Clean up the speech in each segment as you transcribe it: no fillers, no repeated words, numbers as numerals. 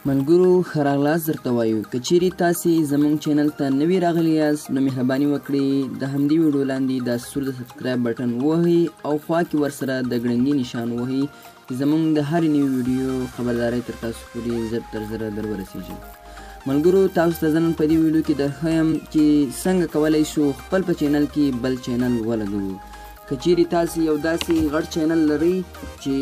ملګرو ښه راغلاست درته وایو که چیرې تاسې زموږ چینل ته نوي راغلي یاست نو مهرباني وکړئ د همدې ویډیو لاندې د سور د سبسکرایب بټن ووهي او خواکي ورسره دګړنګي نشان ووهي چې زموږ د هرې نوي ویډیو خبرداری تر تاسو پورې زر تر زره در ورسیږي. ملګرو تاسو ته زه نن په دې ویډیو کې درښیم چې څنګه کولی شو خپل په چینل کې بل چینل ولګوو. که چیرې تاسې یو داسې غټ چینل لرئ چې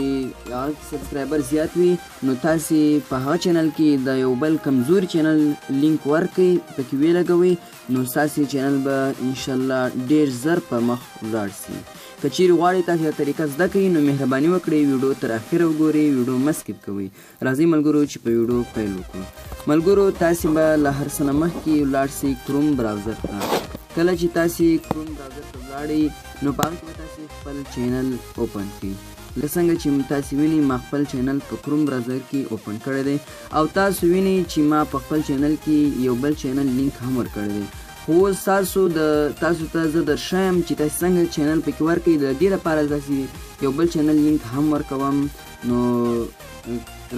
هغه کې سبسکرایبر زیات وي نو تاسې په هغه چینل کې د یو بل کمزوري چینل لینک ورکړئ پکې ولګوئ نو ستاسې چینل به انشاءالله ډېر زر په مخ ولاړ سي. که چیرې غواړئ تاسې دا طریقه زده کړئ نو مهرباني وکړئ ویډیو تر اخره وګورئ ویډیو مه سکیپ کوئ. راځئ ملګرو چې په ویډیو پیل وکړو. ملګرو تاسې به له هر څه نه مخکې ولاړ سئ کروم براوزر ته. کله چې تاسې کروم براوزر ته ولاړئ نو په هغه کې به تاسې خپل چینل اوپن کړئ. لکه څنګه چې تاسې وینئ ما خپل چینل په کروم براوزر کې اوپن کړی دی او تاسو وینئ چې ما په خپل چینل کې یو بل چینل لینک هم ورکړی دی. خو اوس تاسو ته زه درښیم چې تاسې څنګه چینل پکې ورکړئ. د دې لپاره تاسې یو بل چینل لینک هم ورکوم نو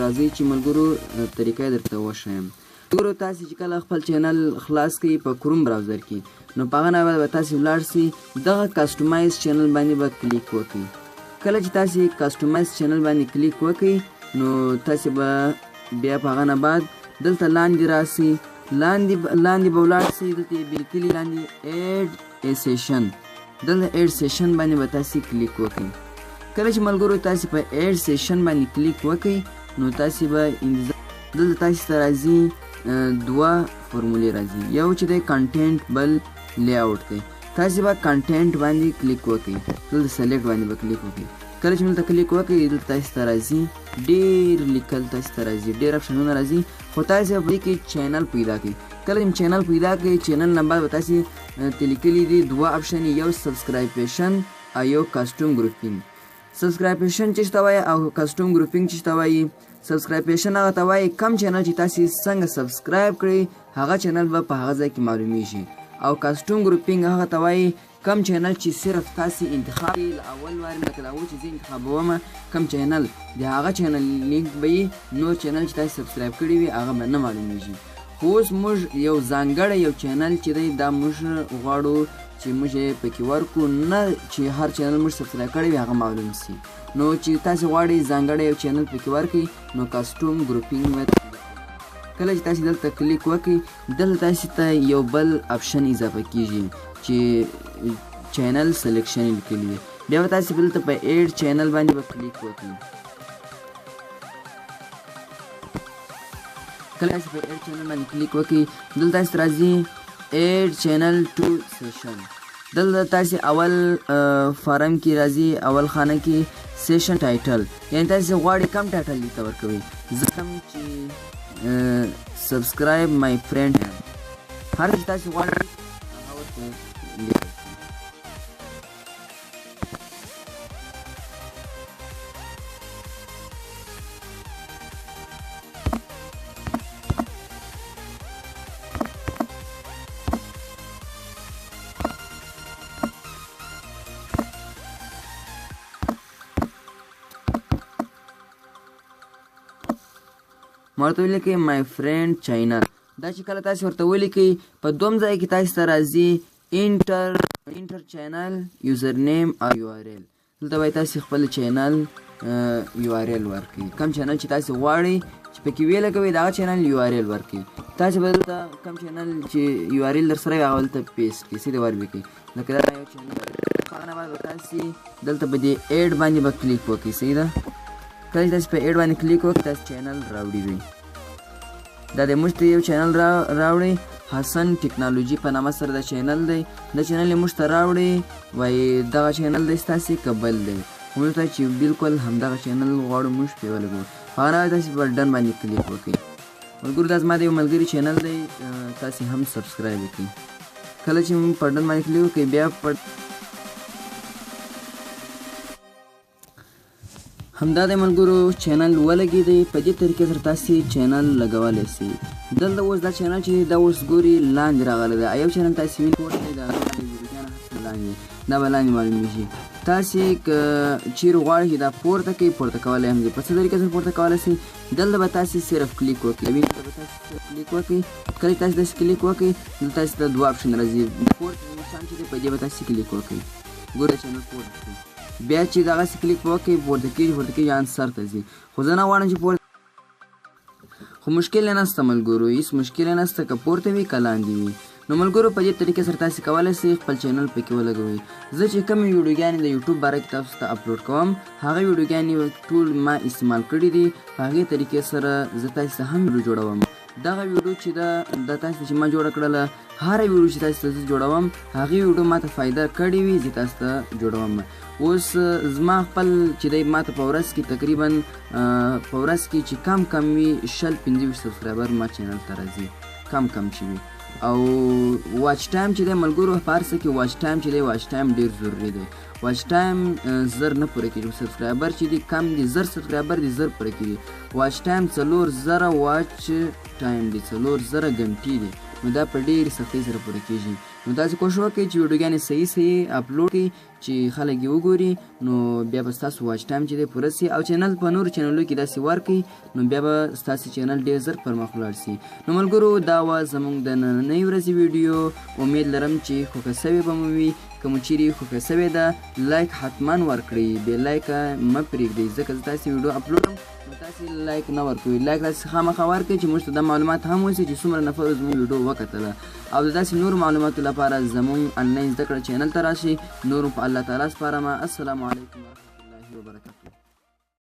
راځئ چې ملګرو طریقه یې درته وښیم. ملګرو تاسې چې کله خپل چینل خلاص کړئ په کروم براوزر کې نو په هغه نه به تاسې ولاړ سئ دغه کسټمایز چینل باندې به کلیک وکړئ. کله چې تاسې کسټمایز چینل باندې کلیک وکړئ نو تاسې به بیا په هغه نه بعد دلته لاندې راسئ لاندې به ولاړ سئ دلته یې بلیکلي لاندې ایډ ا سیشن دلته ایډ سیشن باندې به تاسې کلیک وکړئ. کله چې ملګرو تاسې په ایډ سیشن باندې کلیک وکړئ نو تاسې به دلته تاسې ته راځي دوه فورمولې راځي یو چې دی کنټینټ بل لیاوټ دی. تاسې به کنټینټ باندې کلیک وکړئ دلته سلیکټ باندې به کلیک وکړئ. کله چې دلته کلیک وکړئ دلته تاسې ته راځي ډېر لیکل تاسې ته راځي ډېر اپشنونه راځي خو تاسې به په دې کې چینل پیدا کړئ. کله چې چینل پیدا کړئ چینل نه بعد به تاسې ته لیکلي دي دوه اپشن یو سبسکرایبیشن او یو کسټم ګروپینګ. سبسکرایبیشن چې ته وایي او کسټم ګروپینګ چې ته وایي سبسکرایبیشن هغه ته وایي کم چینل چې تاسې څنګه سبسکرایب کړئ هغه چینل به په هغه ځای کې معلومیږي او کسټم ګروپینګ هغه ته وایي کم چینل چې صرف تاسې انتخاب کړئ له اول وارې لکه دا و چې زه انتخابوم کم چینل د هغه چینل لینک به یې نور چینل چې تاسې سبسکرایب کړي وي هغه به نه معلومیږي. خو اوس موږ یو ځانګړی یو چینل چې دی دا موږ غواړو چې موږ یې پکې ورکړو نه چې هر چینل موږ سبسکرایب کړی وي هغه معلوم سي. نو چې تاسې غواړئ ځانګړی یو چینل پکې ورکړئ نو کسټم ګروپینګ کله چې تاسې دلته کلیک وکړئ دلته تاسې ته یو بل اپشن اضافه کیږي چې چینل سلیکشن یې لیکلي دی. بیا به تاسې دلته په ایډ چینل باندې به کلیک وکړئ. کله چې په ایډ چینل باندې کلیک وکړئ دلته تاسې راځي ایډ چینل ټو سیشن. دلته تاسې اول فارم کې راځي اول خانه کې سیشن ټایټل یعنې تاسې غواړئ کم ټایټل دلته ورکوئ. زه کوم چې سبسکرایب مای فرینډ هر چې تاسې غواړئ هغه ورته لیکئ. ما ورته ولیکئ مای فرینډ چینل. دا چې کله تاسې ورته ولیکئ په دوم ځای کې تاسې ته راځي انټر چینل یوزر نیم او یو آر ایل. دلته باید تاسې خپل چینل یو آر ایل ورکړئ کم چینل چې تاسې غواړئ چې پکې ولګوئ د هغه چینل یو آر ایل ورکړئ. تاسې به دلته کم چینل چې یو آر ایل درسره وي هغه دلته پیسټ کړئ سیدې ور وکړئ لکه دا یو چینل. هغه نه بعد به تاسې دلته به دې ایډ باندې به کلیک وکړئ. صحیح ده. کله چې تاسې په ایډ باندې کلیک وکړئ تاسې چینل راوړي وي. دا د موږ ته یو چینل راوړئ حسن ټیکنالوژي په نامه سره دا چینل دی. دا چینل یې موږ ته راوړئ وایي دغه چینل دی ستاسې که بل دی. موږ ته چې بلکل همدغه چینل غواړو موږ پرې ولګوو. هغه نه تاسې په ډن باندې کلیک وکړئ. ملګرو دا زما د یو ملګري چینل دی تاسې هم سبسکرایب وکړئ. کله چې موږ په ډن باندې کلیک وکړئ بیا همدا د ملګرو چینل ولګېدی. په دې طریقې سره تاسې چینل لګولی سئ. دلته اوس دا چینل چې دا اوس ګوري لاندې راغلی دی. یو چینل تاسې وینئ لاندې دا به لاندې معلومیږي. تاسې که چیرې غواړئ چې دا پورته کړئ پورته کولی هم دي. په څه طریقه سره پورته کولی شئ؟ دلته به تاسې صرف کلیک وکړئ. دلته به تاسې صرف کلیک وکړئ. کله چې تاسې داسې کلیک وکړئ دلته تاسې ته دوه اپشن راځي. پورته نشان چې دی په دې به تاسې کلیک وکړئ. ګوره چینل پورته کړئ. بیا چې دغسې کلیک وکړئ پورته کېږي انسر ته ځي. خو زه نه غواړم چې پورته خو مشکل یې نشته ملګرو، هېڅ مشکل یې نشته، که پورته وي که لاندې وي. نو ملګرو په دې طریقې سره تاسې کولی شئ خپل چینل پکې ولګوئ. زه چې کومې ویډیوګانې د یوټیوب باره کې تاسو ته اپلوډ کوم هغه ویډیوګانې ټول ما استعمال کړي دي. په هغې طریقې سره زه تاسې ته هم ویډیو جوړوم. دغه ویډیو چې ده تاسو ته چې ما جوړه کړله هره ویډیو چې تاسو ته زه جوړوم هغې ویډیو ما ته فایده کړې وي زه تاسو ته جوړوم. اوس زما خپل چې دی ما ته په ورځ کې تقریبا په ورځ کې چې کم وي 25 سبسکرایبر ما چینل ته راځي کم چې وي. او واچ ټایم چې دی ملګرو په هر څه کې واچ ټایم چې دی واچ ټایم ډېر ضروري دی. واچ ټایم زر نه پوره کېږي. سبسکرایبر چې دي کم دي 1000 سبسکرایبر دي زر پوره کېږي. واچ ټایم 4000 واچ ټایم دي 4000 غنټې دي. نو دا په ډېرې سختۍ سره پوره کېږي. نو تاسې کوښښ وکړئ چې ویډیوګانې صحیح اپلوډ کړئ چې خلک یې وګوري. نو بیا به ستاسو واچ ټایم چې دی پوره سي او چینل په نورو چینلو کې داسې ورکړئ نو بیا به ستاسې چینل ډېر زر پرمخ ولاړ سي. نو ملګرو دا وه زموږ د نننۍ ورځې ویډیو. امید لرم چې خوښه سوې به مو وي. که مو چیرې خوښه سوې ده لایک حتما ورکړئ. بې لایکه مه پرېږدئ ځکه زه تاسې ویډیو اپلوډم نو تاسې لایک نه ورکوئ. لایک تاسې خامخا ورکړئ چې موږ ته دا معلومات هم وسي چې څومره نفرو زموږ ویډیو وکتله. او د داسې نورو معلوماتو لپاره زموږ انلاین زده کړه چینل ته راشئ. نور په الله تعالی سپارم. السلام علیکم ورحمة الله وبرکاته.